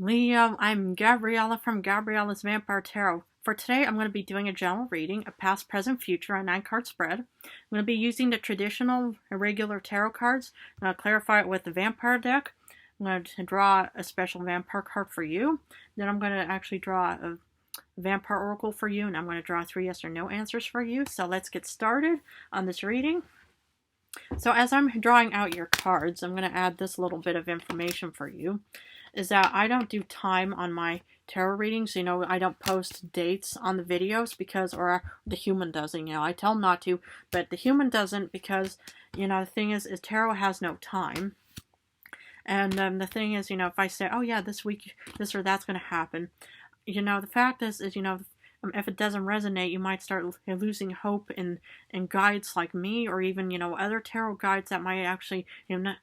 Liam, I'm Gabriella from Gabriella's Vampire Tarot. For today, I'm going to be doing a general reading, a past, present, future, a 9-card spread. I'm going to be using the traditional irregular tarot cards. I'm going to clarify it with the vampire deck. I'm going to draw a special vampire card for you. Then I'm going to actually draw a vampire oracle for you, and I'm going to draw 3 yes or no answers for you. So let's get started on this reading. So as I'm drawing out your cards, I'm going to add this little bit of information for you. Is that I don't do time on my tarot readings. I don't post dates on the videos because, or the human doesn't, I tell them not to, but the human doesn't because, the thing is tarot has no time. And the thing is, if I say, oh yeah, this week, this or that's going to happen, the fact is, if it doesn't resonate, you might start losing hope in guides like me, or even, other tarot guides that might actually, not,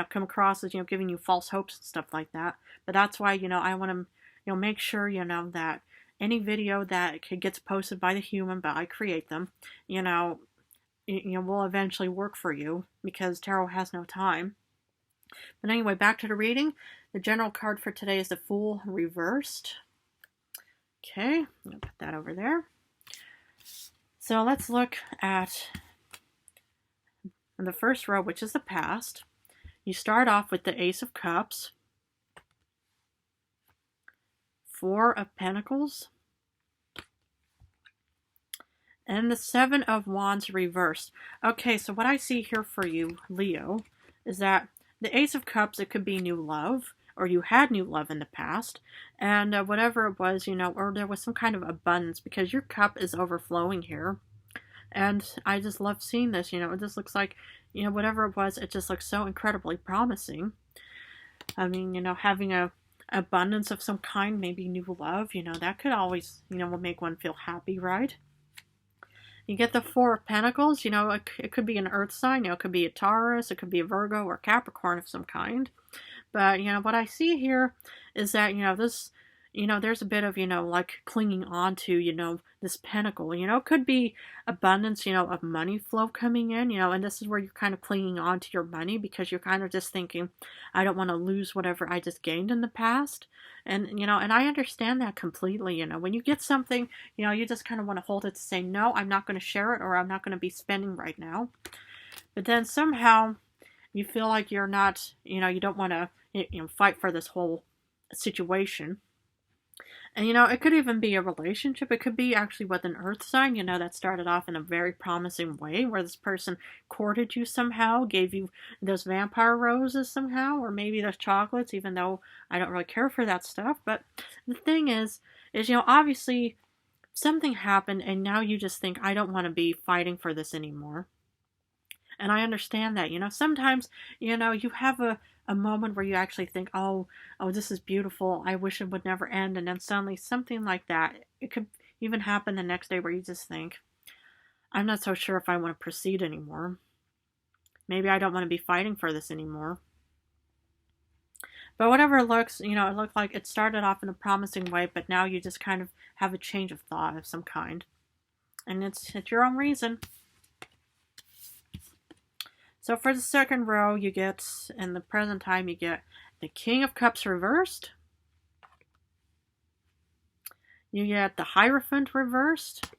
come across as, giving you false hopes and stuff like that. But that's why, I want to, make sure, that any video that gets posted by the human, but I create them, will eventually work for you because tarot has no time. But anyway, back to the reading. The general card for today is the Fool reversed. Okay, I'm going to put that over there. So let's look at the first row, which is the past. You start off with the Ace of Cups, 4 of Pentacles, and the 7 of Wands reversed. Okay, so what I see here for you, Leo, is that the Ace of Cups, it could be new love, or you had new love in the past, and whatever it was, or there was some kind of abundance, because your cup is overflowing here. And I just love seeing this, it just looks like, whatever it was, it just looks so incredibly promising. I mean, having a abundance of some kind, maybe new love, that could always, will make one feel happy, right? You get the 4 of Pentacles, it could be an earth sign, it could be a Taurus, it could be a Virgo or Capricorn of some kind. But, what I see here is that, this, there's a bit of, like clinging on to, this pentacle. It could be abundance, of money flow coming in, and this is where you're kind of clinging on to your money because you're kind of just thinking, I don't want to lose whatever I just gained in the past. And, and I understand that completely, when you get something, you just kind of want to hold it to say, no, I'm not going to share it, or I'm not going to be spending right now. But then somehow you feel like you're not, you don't want to, fight for this whole situation. And, it could even be a relationship. It could be actually with an earth sign, that started off in a very promising way, where this person courted you somehow, gave you those vampire roses somehow, or maybe those chocolates, even though I don't really care for that stuff. But the thing is, obviously something happened, and now you just think, I don't want to be fighting for this anymore. And I understand that, sometimes, you have a moment where you actually think, oh, this is beautiful. I wish it would never end. And then suddenly something like that, it could even happen the next day where you just think, I'm not so sure if I want to proceed anymore. Maybe I don't want to be fighting for this anymore. But whatever it looks, it looked like it started off in a promising way, but now you just kind of have a change of thought of some kind. And it's your own reason. So for the second row, you get, in the present time, you get the King of Cups reversed. You get the Hierophant reversed.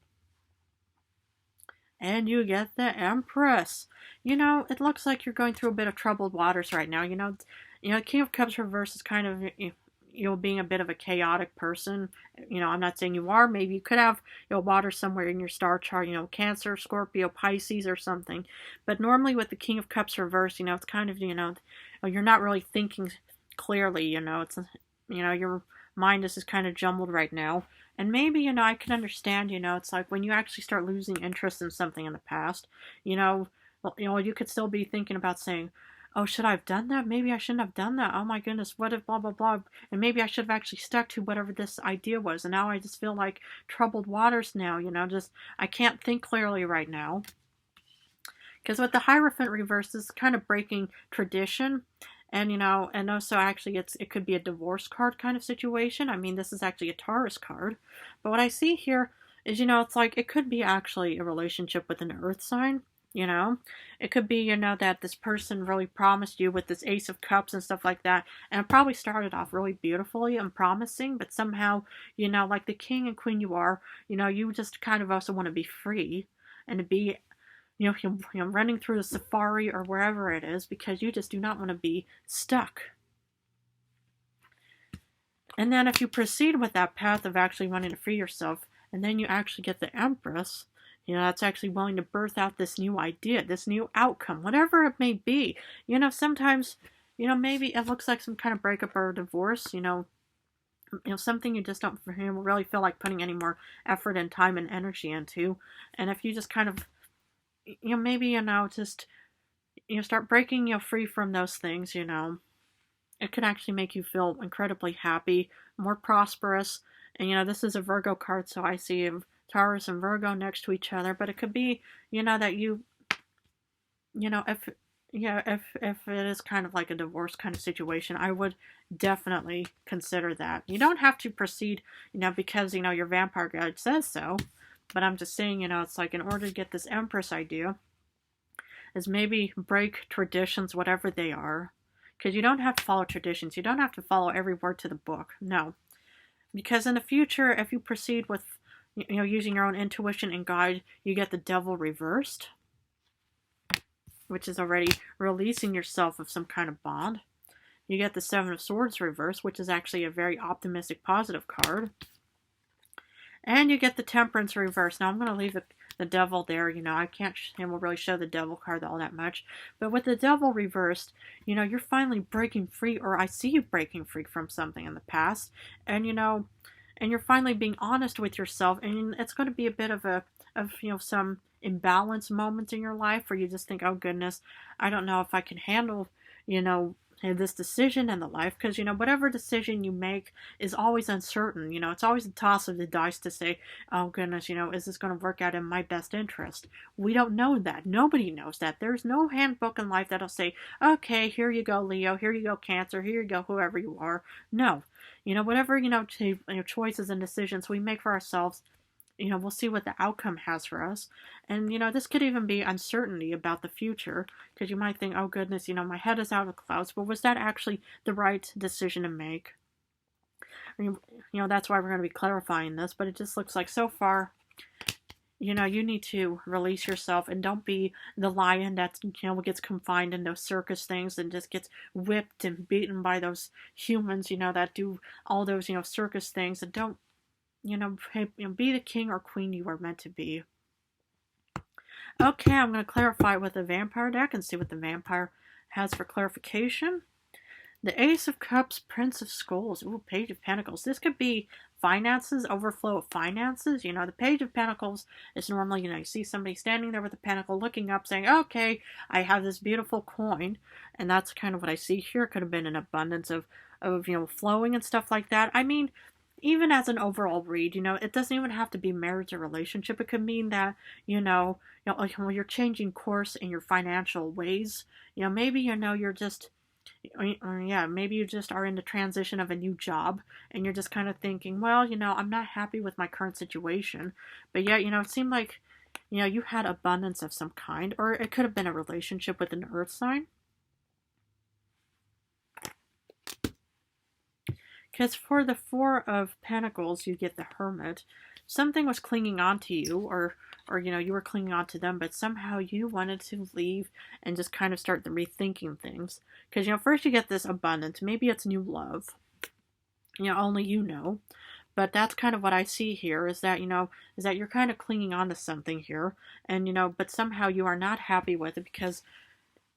And you get the Empress. It looks like you're going through a bit of troubled waters right now. King of Cups reversed is kind of, being a bit of a chaotic person. I'm not saying you are. Maybe you could have, water somewhere in your star chart, Cancer, Scorpio, Pisces or something. But normally with the King of Cups reversed, it's kind of, you're not really thinking clearly, it's, your mind is just kind of jumbled right now. And maybe, I can understand, it's like when you actually start losing interest in something in the past, you could still be thinking about saying, oh, should I have done that? Maybe I shouldn't have done that. Oh my goodness, what if blah, blah, blah. And maybe I should have actually stuck to whatever this idea was. And now I just feel like troubled waters now, I can't think clearly right now. Because with the Hierophant reverse, this is kind of breaking tradition. And, and also actually it could be a divorce card kind of situation. I mean, this is actually a Taurus card. But what I see here is, it's like it could be actually a relationship with an earth sign. You know, it could be, that this person really promised you with this Ace of Cups and stuff like that, and it probably started off really beautifully and promising, but somehow, like the king and queen you are, you just kind of also want to be free and to be, running through the safari or wherever it is, because you just do not want to be stuck. And then if you proceed with that path of actually wanting to free yourself, and then you actually get the Empress, that's actually willing to birth out this new idea, this new outcome, whatever it may be. Sometimes, maybe it looks like some kind of breakup or divorce, something you just don't really feel like putting any more effort and time and energy into. And if you just kind of, maybe, just, start breaking, free from those things, it can actually make you feel incredibly happy, more prosperous. And, this is a Virgo card, so I see Taurus and Virgo next to each other, but it could be, that if it is kind of like a divorce kind of situation, I would definitely consider that. You don't have to proceed, because, your vampire guide says so, but I'm just saying, it's like in order to get this Empress idea, is maybe break traditions, whatever they are, because you don't have to follow traditions. You don't have to follow every word to the book. No. Because in the future, if you proceed with using your own intuition and guide, you get the Devil reversed, which is already releasing yourself of some kind of bond. You get the Seven of Swords reversed, which is actually a very optimistic, positive card. And you get the Temperance reversed. Now I'm going to leave the Devil there. I can't really show the Devil card all that much. But with the Devil reversed, you're finally breaking free, or I see you breaking free from something in the past. And, and you're finally being honest with yourself, and it's going to be a bit of some imbalance moments in your life where you just think, oh goodness, I don't know if I can handle, this decision in the life, because, whatever decision you make is always uncertain. It's always a toss of the dice to say, oh goodness, is this going to work out in my best interest? We don't know that. Nobody knows that. There's no handbook in life that'll say, okay, here you go, Leo, here you go, Cancer, here you go, whoever you are. No. Whatever, choices and decisions we make for ourselves, we'll see what the outcome has for us. And, this could even be uncertainty about the future, because you might think, oh goodness, my head is out of the clouds, but was that actually the right decision to make? That's why we're going to be clarifying this, but it just looks like so far, you need to release yourself and don't be the lion that, gets confined in those circus things and just gets whipped and beaten by those humans, that do all those, circus things, and don't, be the king or queen you are meant to be. Okay, I'm going to clarify with the vampire deck and see what the vampire has for clarification. The Ace of Cups, Prince of Skulls, ooh, Page of Pentacles. This could be finances, overflow of finances. The Page of Pentacles is normally, you see somebody standing there with a pentacle looking up saying, okay, I have this beautiful coin. And that's kind of what I see here. It could have been an abundance of flowing and stuff like that. I mean, even as an overall read, it doesn't even have to be marriage or relationship. It could mean that, you're changing course in your financial ways. Maybe, you're just, maybe you just are in the transition of a new job and you're just kind of thinking, well, I'm not happy with my current situation. But yet, it seemed like, you had abundance of some kind, or it could have been a relationship with an earth sign. Because for the Four of Pentacles, you get the Hermit. Something was clinging on to you, or you were clinging on to them, but somehow you wanted to leave and just kind of start rethinking things. Because, first you get this abundance. Maybe it's new love. Only you know. But that's kind of what I see here, is that you're kind of clinging on to something here. And, but somehow you are not happy with it because,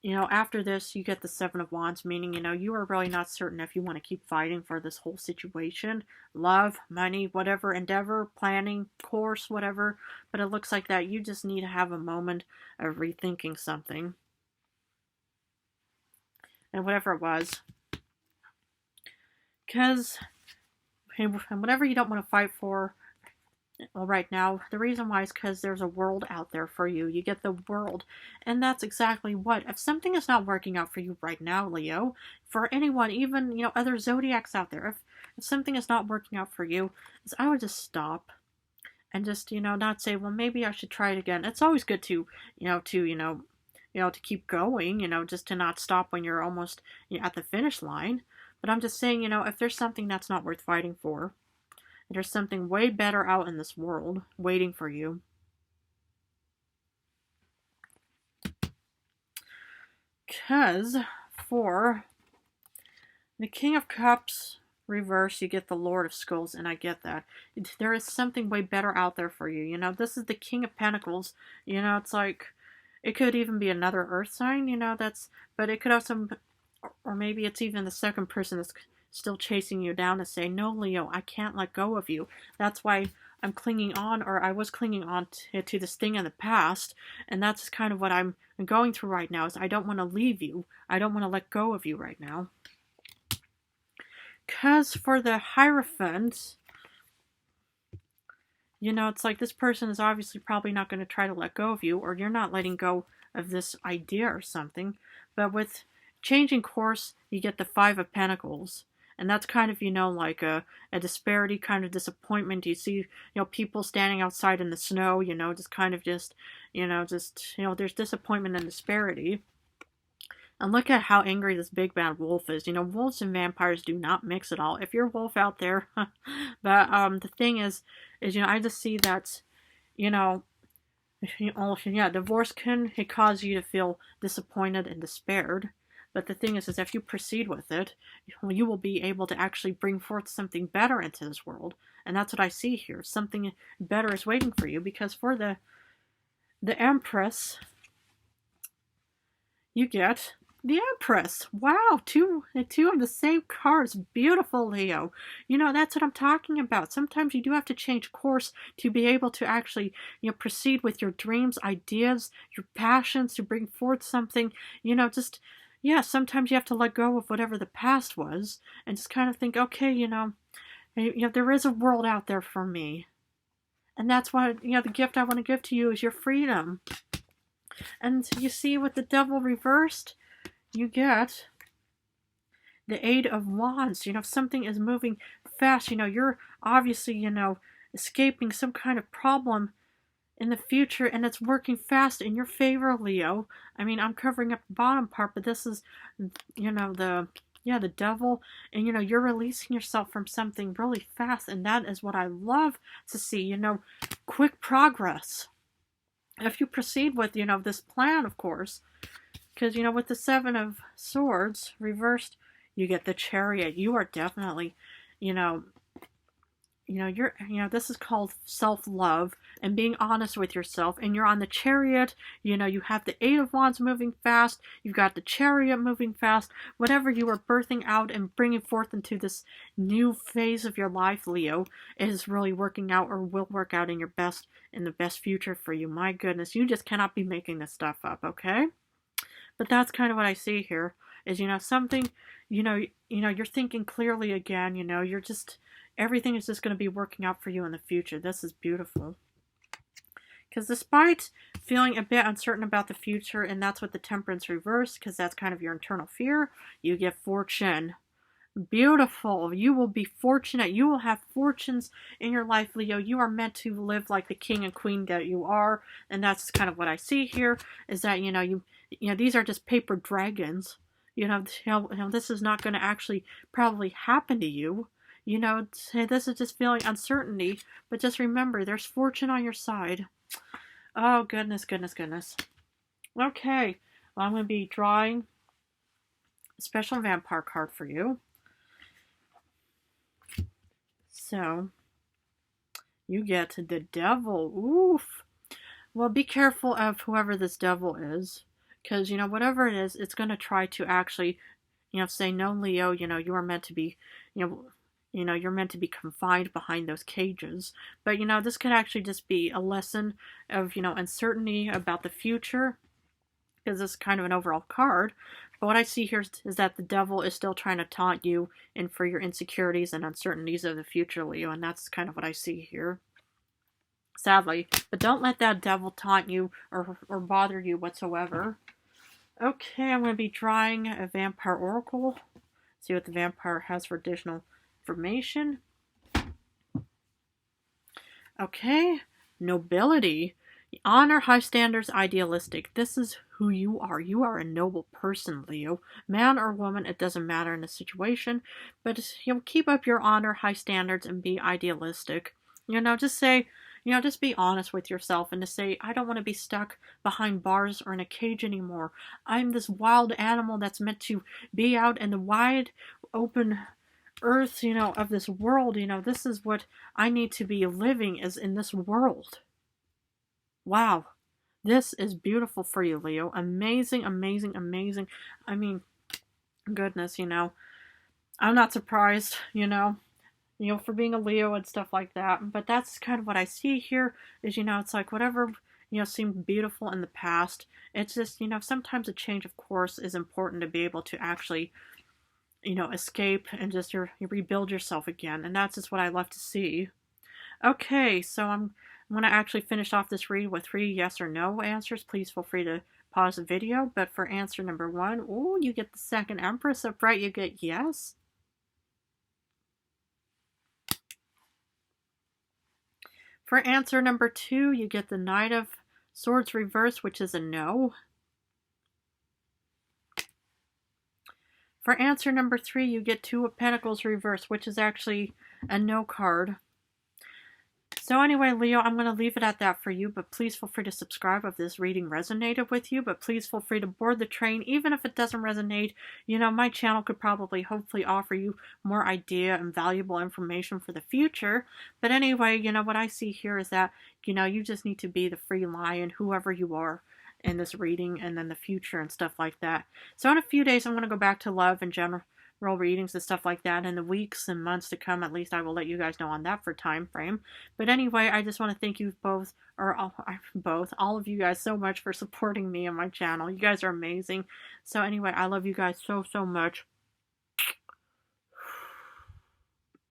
after this, you get the Seven of Wands, meaning, you are really not certain if you want to keep fighting for this whole situation. Love, money, whatever, endeavor, planning, course, whatever. But it looks like that you just need to have a moment of rethinking something. And whatever it was. Because, whatever you don't want to fight for, well, right now, the reason why is because there's a world out there for you. You get the world. And that's exactly what. If something is not working out for you right now, Leo, for anyone, even, other zodiacs out there, if something is not working out for you, I would just stop and just, not say, well, maybe I should try it again. It's always good to, to keep going, just to not stop when you're almost at the finish line. But I'm just saying, if there's something that's not worth fighting for, there's something way better out in this world waiting for you. Because for the King of Cups reverse, you get the Lord of Skulls, and I get that. There is something way better out there for you. This is the King of Pentacles. It's like, it could even be another earth sign, but it could also, or maybe it's even the second person that's still chasing you down to say, no, Leo, I can't let go of you. That's why I'm clinging on, or I was clinging on to this thing in the past, and that's kind of what I'm going through right now, is I don't want to leave you. I don't want to let go of you right now. Because for the Hierophant, it's like this person is obviously probably not going to try to let go of you, or you're not letting go of this idea or something. But with changing course, you get the Five of Pentacles. And that's kind of, like a disparity, kind of disappointment. You see, people standing outside in the snow, just kind of there's disappointment and disparity. And look at how angry this big bad wolf is. Wolves and vampires do not mix at all. If you're a wolf out there, but the thing is, I just see that, divorce can cause you to feel disappointed and despaired. But the thing is if you proceed with it, you will be able to actually bring forth something better into this world. And that's what I see here. Something better is waiting for you, because for the Empress, you get the Empress. Wow, two of the same cards. Beautiful, Leo. That's what I'm talking about. Sometimes you do have to change course to be able to actually, proceed with your dreams, ideas, your passions, to bring forth something, sometimes you have to let go of whatever the past was and just kind of think, okay, there is a world out there for me. And that's what, the gift I want to give to you is your freedom. And you see, with the Devil reversed, you get the Eight of Wands. Something is moving fast. You're obviously, escaping some kind of problem in the future, and it's working fast in your favor, Leo. I mean, I'm covering up the bottom part, but this is, the Devil, and you're releasing yourself from something really fast, and that is what I love to see. Quick progress. If you proceed with, this plan, of course, because, with the Seven of Swords reversed, you get the Chariot. You are definitely, this is called self-love and being honest with yourself. And you're on the Chariot, you have the Eight of Wands moving fast. You've got the Chariot moving fast. Whatever you are birthing out and bringing forth into this new phase of your life, Leo, is really working out, or will work out in the best future for you. My goodness, you just cannot be making this stuff up, okay? But that's kind of what I see here is, something, you're thinking clearly again, you're just, everything is just going to be working out for you in the future. This is beautiful. Because despite feeling a bit uncertain about the future, and that's what the Temperance reverse, because that's kind of your internal fear, you get Fortune. Beautiful. You will be fortunate. You will have fortunes in your life, Leo. You are meant to live like the king and queen that you are. And that's kind of what I see here, is that, these are just paper dragons. This is not going to actually probably happen to you. This is just feeling uncertainty, but just remember, there's fortune on your side. Oh, goodness, goodness, goodness. Okay, well, I'm going to be drawing a special vampire card for you. So, you get the Devil. Oof. Well, be careful of whoever this Devil is, because, whatever it is, it's going to try to actually, say, no, Leo, you are meant to be, you're meant to be confined behind those cages. But, this could actually just be a lesson of, uncertainty about the future, because it's kind of an overall card. But what I see here is that the Devil is still trying to taunt you and for your insecurities and uncertainties of the future, Leo, and that's kind of what I see here. Sadly. But don't let that Devil taunt you or bother you whatsoever. Okay, I'm going to be drawing a Vampire Oracle. See what the vampire has for additional information. Okay, nobility. Honor, high standards, idealistic. This is who you are. You are a noble person, Leo. Man or woman, it doesn't matter in the situation. But keep up your honor, high standards, and be idealistic. Just say, just be honest with yourself and to say, I don't want to be stuck behind bars or in a cage anymore. I'm this wild animal that's meant to be out in the wide open earth, of this world. This is what I need to be living, is in this world. Wow. This is beautiful for you, Leo. Amazing, amazing, amazing. I mean, goodness, I'm not surprised, for being a Leo and stuff like that. But that's kind of what I see here is, it's like whatever, seemed beautiful in the past. It's just, sometimes a change of course is important to be able to actually, escape and just you rebuild yourself again. And that's just what I love to see. Okay, so I'm going to actually finish off this read with 3 yes or no answers. Please feel free to pause the video. But for answer number 1, oh, you get the second Empress upright. You get yes. For answer number 2, you get the Knight of Swords reverse, which is a no. For answer number 3, you get 2 of Pentacles reverse, which is actually a no card. So anyway, Leo, I'm going to leave it at that for you, but please feel free to subscribe if this reading resonated with you, but please feel free to board the train. Even if it doesn't resonate, my channel could probably hopefully offer you more idea and valuable information for the future. But anyway, what I see here is that, you just need to be the free lion, whoever you are in this reading and then the future and stuff like that. So in a few days, I'm going to go back to love and general readings and stuff like that. In the weeks and months to come, at least I will let you guys know on that for time frame. But anyway, I just want to thank you both, or all of you guys so much for supporting me and my channel. You guys are amazing. So anyway, I love you guys so much.